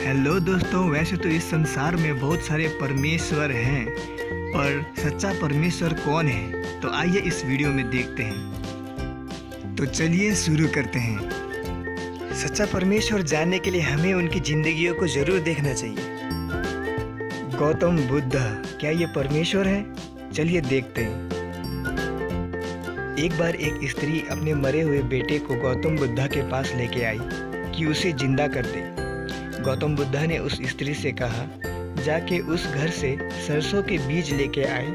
Hello दोस्तों, वैसे तो इस संसार में बहुत सारे परमेश्वर हैं, पर सच्चा परमेश्वर कौन है तो आइए इस वीडियो में देखते हैं। तो चलिए शुरू करते हैं। सच्चा परमेश्वर जानने के लिए हमें उनकी जिंदगियों को जरूर देखना चाहिए। गौतम बुद्ध क्या ये परमेश्वर है? चलिए देखते हैं। एक बार एक स्त्री अपने मरे हुए बेटे को गौतम बुद्ध के पास लेके आई कि उसे जिंदा कर दे। गौतम बुद्ध ने उस स्त्री से कहा, जाके उस घर से सरसों के बीज लेके आए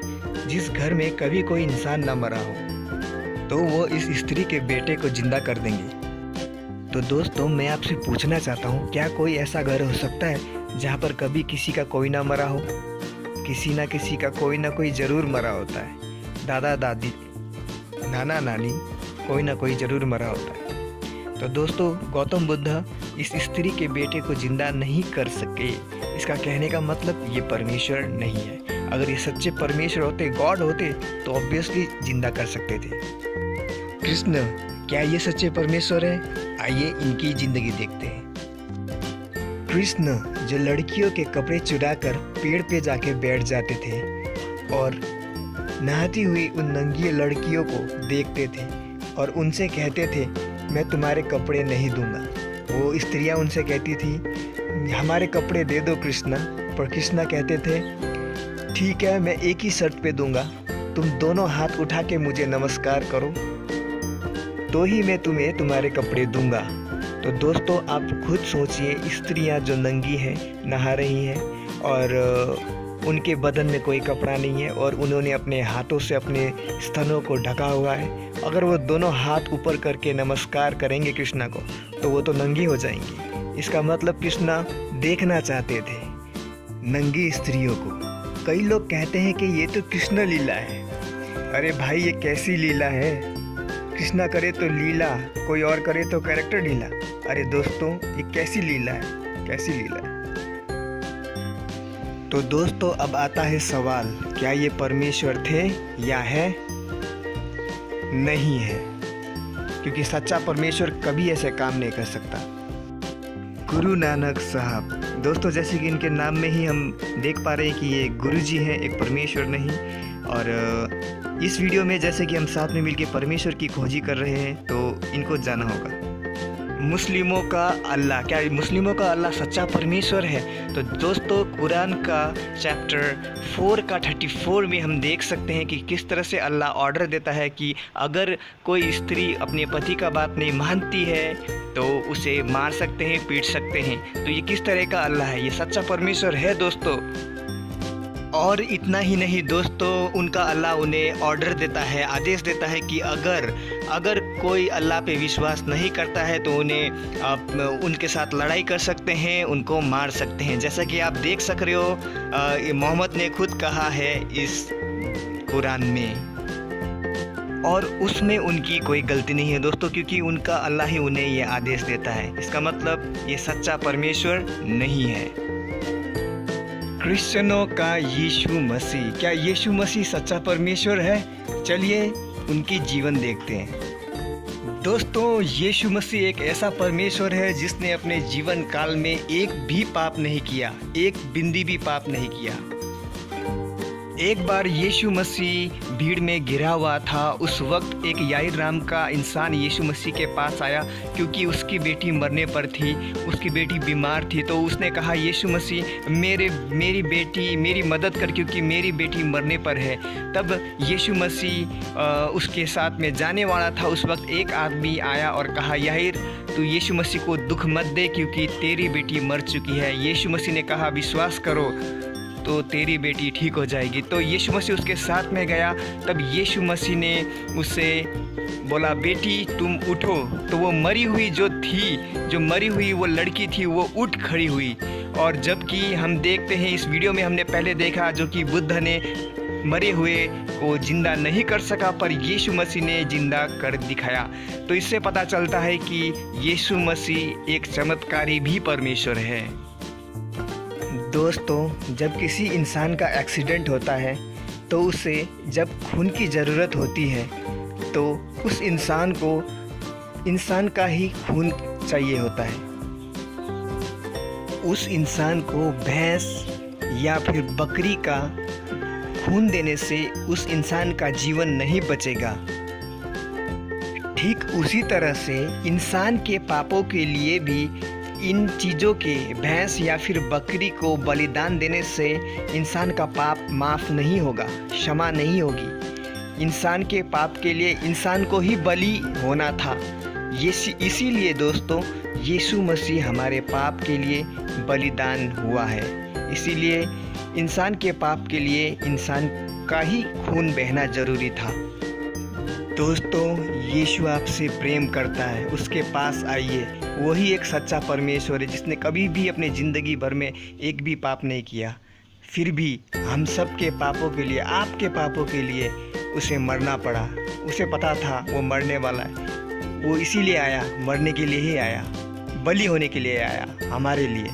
जिस घर में कभी कोई इंसान न मरा हो, तो वो इस स्त्री के बेटे को जिंदा कर देंगे। तो दोस्तों, मैं आपसे पूछना चाहता हूँ, क्या कोई ऐसा घर हो सकता है जहाँ पर कभी किसी का कोई ना मरा हो? किसी ना किसी का कोई ना कोई ज़रूर मरा होता है। दादा दादी, नाना नानी, कोई ना कोई ज़रूर मरा होता है। तो दोस्तों, गौतम बुद्ध इस स्त्री के बेटे को जिंदा नहीं कर सके। इसका कहने का मतलब ये परमेश्वर नहीं है। अगर ये सच्चे परमेश्वर होते, गॉड होते, तो ऑब्वियसली जिंदा कर सकते थे। कृष्ण क्या ये सच्चे परमेश्वर है? आइए इनकी जिंदगी देखते हैं। कृष्ण जो लड़कियों के कपड़े चुराकर पेड़ पे जाके बैठ जाते थे और नहाती हुई उन नंगी लड़कियों को देखते थे और उनसे कहते थे, मैं तुम्हारे कपड़े नहीं दूंगा। वो स्त्रियां उनसे कहती थी, हमारे कपड़े दे दो कृष्णा। पर कृष्णा कहते थे, ठीक है, मैं एक ही शर्त पे दूंगा, तुम दोनों हाथ उठा के मुझे नमस्कार करो तो ही मैं तुम्हें तुम्हारे कपड़े दूंगा। तो दोस्तों, आप खुद सोचिए, स्त्रियां जो नंगी हैं, नहा रही हैं और उनके बदन में कोई कपड़ा नहीं है और उन्होंने अपने हाथों से अपने स्तनों को ढका हुआ है। अगर वो दोनों हाथ ऊपर करके नमस्कार करेंगे कृष्णा को, तो वो तो नंगी हो जाएंगी। इसका मतलब कृष्णा देखना चाहते थे नंगी स्त्रियों को। कई लोग कहते हैं कि ये तो कृष्ण लीला है। अरे भाई, ये कैसी लीला है? कृष्णा करे तो लीला, कोई और करे तो कैरेक्टर ढीला। अरे दोस्तों, ये कैसी लीला है? कैसी लीला है? तो दोस्तों, अब आता है सवाल, क्या ये परमेश्वर थे या है? नहीं है, क्योंकि सच्चा परमेश्वर कभी ऐसे काम नहीं कर सकता। गुरु नानक साहब, दोस्तों, जैसे कि इनके नाम में ही हम देख पा रहे हैं कि ये गुरु जी हैं, एक परमेश्वर नहीं। और इस वीडियो में जैसे कि हम साथ में मिलकर परमेश्वर की खोजी कर रहे हैं, तो इनको जाना होगा। मुस्लिमों का अल्लाह, क्या मुस्लिमों का अल्लाह सच्चा परमेश्वर है? तो दोस्तों, कुरान का चैप्टर 4 का 34 में हम देख सकते हैं कि किस तरह से अल्लाह ऑर्डर देता है कि अगर कोई स्त्री अपने पति का बात नहीं मानती है तो उसे मार सकते हैं, पीट सकते हैं। तो ये किस तरह का अल्लाह है? ये सच्चा परमेश्वर है दोस्तों। और इतना ही नहीं दोस्तों, उनका अल्लाह उन्हें ऑर्डर देता है, आदेश देता है कि अगर कोई अल्लाह पे विश्वास नहीं करता है तो उन्हें उनके साथ लड़ाई कर सकते हैं, उनको मार सकते हैं। जैसा कि आप देख सक रहे हो, मोहम्मद ने खुद कहा है इस कुरान में, और उसमें उनकी कोई गलती नहीं है दोस्तों, क्योंकि उनका अल्लाह ही उन्हें ये आदेश देता है। इसका मतलब ये सच्चा परमेश्वर नहीं है। क्रिश्चियनों का यीशु मसीह, क्या यीशु मसीह सच्चा परमेश्वर है? चलिए उनकी जीवन देखते हैं। दोस्तों, यीशु मसीह एक ऐसा परमेश्वर है जिसने अपने जीवन काल में एक भी पाप नहीं किया, एक बिंदी भी पाप नहीं किया। एक बार यीशु मसीह भीड़ में घिरा हुआ था। उस वक्त एक याईर नाम का इंसान यीशु मसीह के पास आया, क्योंकि उसकी बेटी मरने पर थी, उसकी बेटी बीमार थी। तो उसने कहा, यीशु मसीह मेरी मदद कर, क्योंकि मेरी बेटी मरने पर है। तब यीशु मसीह उसके साथ में जाने वाला था। उस वक्त एक आदमी आया और कहा, याईर, तू यीशु मसीह को दुख मत दे, क्योंकि तेरी बेटी मर चुकी है। यीशु मसीह ने कहा, विश्वास करो तो तेरी बेटी ठीक हो जाएगी। तो यीशु मसीह उसके साथ में गया। तब यीशु मसीह ने उससे बोला, बेटी तुम उठो। तो वो मरी हुई वो लड़की थी, वो उठ खड़ी हुई। और जबकि हम देखते हैं, इस वीडियो में हमने पहले देखा जो कि बुद्ध ने मरे हुए को जिंदा नहीं कर सका, पर यीशु मसीह ने जिंदा कर दिखाया। तो इससे पता चलता है कि यीशु मसीह एक चमत्कारी भी परमेश्वर है। दोस्तों, जब किसी इंसान का एक्सीडेंट होता है तो उसे जब खून की ज़रूरत होती है तो उस इंसान को इंसान का ही खून चाहिए होता है। उस इंसान को भैंस या फिर बकरी का खून देने से उस इंसान का जीवन नहीं बचेगा। ठीक उसी तरह से इंसान के पापों के लिए भी इन चीज़ों के भैंस या फिर बकरी को बलिदान देने से इंसान का पाप माफ़ नहीं होगा, क्षमा नहीं होगी। इंसान के पाप के लिए इंसान को ही बलि होना था। इसीलिए दोस्तों यीशु मसीह हमारे पाप के लिए बलिदान हुआ है। इसीलिए इंसान के पाप के लिए इंसान का ही खून बहना जरूरी था। दोस्तों यीशु आपसे प्रेम करता है, उसके पास आइए। वही एक सच्चा परमेश्वर है जिसने कभी भी अपने ज़िंदगी भर में एक भी पाप नहीं किया, फिर भी हम सब के पापों के लिए, आपके पापों के लिए उसे मरना पड़ा। उसे पता था वो मरने वाला है, वो इसीलिए आया, मरने के लिए ही आया, बलि होने के लिए आया हमारे लिए।